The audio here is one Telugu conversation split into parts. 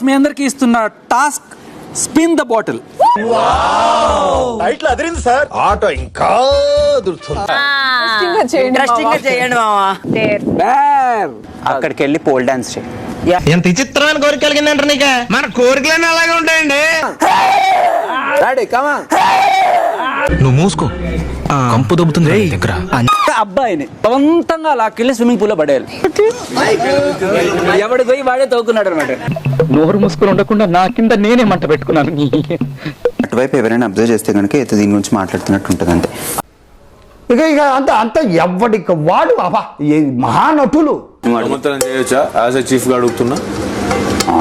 మీ అందరికి ఇస్తున్న task spin the bottle. Adirindi sir. Auto ఇంకా ఇంట్రెస్టింగ్ గా చేయండి మావా. అక్కడికి వెళ్ళి పోల్ డాన్స్ చేయి. ఎంత విచిత్రమైన కోరిక కలిగిందంటారు నీకు. మన కోరికలన్నీ అలాగే ఉంటాయండి. నువ్వు మూసుకో, కంపు దొబ్బుతుంది దగ్గర. అబ్బాయిని బలవంతంగా లాక్కెళ్ళి స్విమ్మింగ్ పూల్ లో పడేయాలి. ఎవడు పోయి వాడే తవ్వుకున్నాడు అనమాట. నోరు మూసుకొని ఉండకుండా నా కింద నేనే మంట పెట్టుకున్నాను. అటువైపు ఎవరైనా అబ్జర్వ్ చేస్తే కనుక అయితే దీని గురించి మాట్లాడుతున్నట్టు ఉంటుంది అంతే. ఇక అంత ఎవ్వడికి వాడు మహానటులు. చేయొచ్చా యాజ్ ఎ చీఫ్ గా అడుగుతున్నా.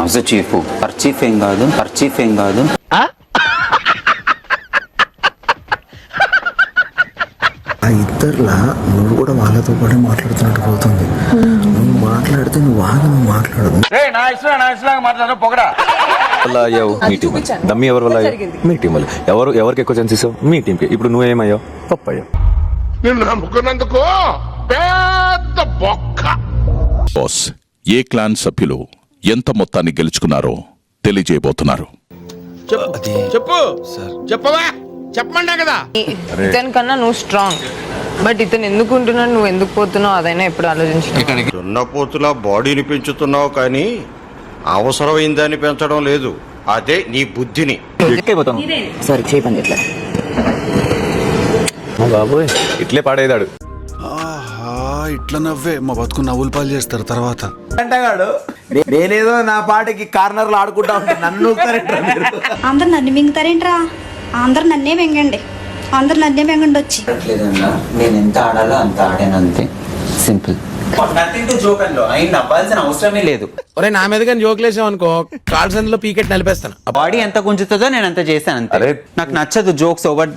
యాజ్ ఎ చీఫ్ పర్చీఫ్ ఏం కాదు, పర్చీఫ్ ఏం కాదు. ఆ ఇద్దరులా నువ్వు కూడా వాళ్ళతో పాటు మాట్లాడుతున్నట్టు పోతుంది. నువ్వు మాట్లాడితే నువ్వు మాట్లాడదు. మీ టీం దమ్మి ఎవరి వల్ల మీ టీం వల్ల ఎవరికి ఎక్కువ ఛాన్స్ ఇస్తావు మీ టీంకి. ఇప్పుడు నువ్వేమయ్యావు? పప్పయ్యావు. బాస్ ఏ క్లాన్ సభ్యులు ఎంత మొత్తాన్ని గెలుచుకున్నారో తెలియజేయబోతున్నారు. చెప్పమంటా కదా. ఇతని కన్నా నువ్వు స్ట్రాంగ్, బట్ ఇతను ఎందుకు ఉంటున్నావు, నువ్వు ఎందుకు పోతున్నావు అదైనా ఎప్పుడు ఆలోచించు. దున్నపోతులా బాడీని పెంచుతున్నావు కానీ అవసరమైందని పెంచడం లేదు. అదే నీ బుద్ధిని. సరే చేయపండి ఇట్లా. బాబోయ్ ఇట్లే పాడేదాడు. ఇట్లా నవ్వే మా బతుకు నవ్వులు పాలు చేస్తారు తర్వాత. నేనేదో నా పాటకి కార్నర్ లో ఆడుకుంటా ఉంటా. నన్ను అందరు నన్ను మింగుతారేంట్రా? అందరు నన్నే మింగండి, అందరు నన్నే మింగండి వచ్చి. నేను ఎంత ఆడాలో అంత ఆడాను అంతే, simple. Nothing to joke and ఆయన నవ్వాల్సిన అవసరమే లేదు. ఒరే నా మీద కానీ జోక్ లేసావు అనుకో, కాల్ సెంటర్ లో పీకెట్ నలిపేస్తాను. బాడీ ఎంత గుంజుతుందో నేను అంత చేశాను అంతే. నాకు నచ్చదు జోక్స్ ఓవర్.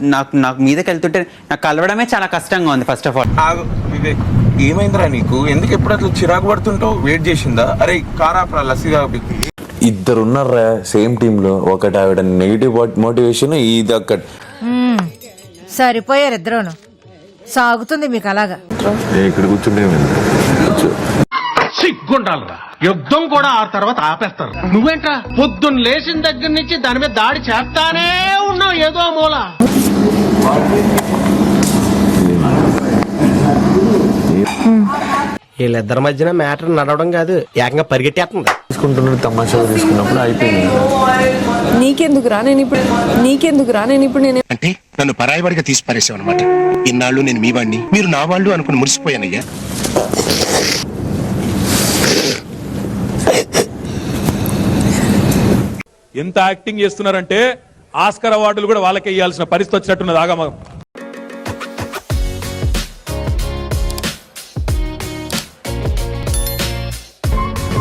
నాకు మీదకి వెళ్తుంటే నాకు కలవడమే చాలా కష్టంగా ఉంది. ఫస్ట్ ఆఫ్ ఆల్ ఏమైందిరా నీకు? ఎందుకు ఎప్పుడు అట్లా చిరాకు పడుతుంటావు? వెయిట్ చేసిందా? అరే కారాపరా లస్సీగా. ఇద్దరున్నారా సేమ్ టీమ్ లో. ఒకటి ఆవిడ నెగిటివ్ మోటివేషన్, ఇది ఒక్కటి. సరిపోయారు ఇద్దరును. సాగుతుంది మీకు అలాగా. ఇక్కడ కూర్చుంటే సిగ్గుండాలరా. యుద్ధం కూడా ఆ తర్వాత ఆపేస్తారు. నువ్వేంట్రా పొద్దున్న లేచిన దగ్గర నుంచి దాని మీద దాడి చేస్తానే ఉన్నావు ఏదో మూల. వీళ్ళిద్దరి మధ్యన మ్యాటర్ నడవడం కాదు, ఏకంగా పరిగెట్టేస్తుంది. తీసుకుంటున్నాడు తమాషా తీసుకున్నప్పుడు అయిపోయింది. నీకెందుకురా నేను ఇప్పుడు నేను అంటే నన్ను పరాయివాడిగా తీసి పారేసావు అనమాట. ఇన్నాళ్ళు నేను మీ వాడిని, మీరు నా వాళ్ళు అనుకుని మురిసిపోయానయ్యా. ఎంత యాక్టింగ్ చేస్తున్నారంటే ఆస్కర్ అవార్డులు కూడా వాళ్ళకే ఇవ్వాల్సిన పరిస్థితి వచ్చినట్టున్నది. ఆగమగం.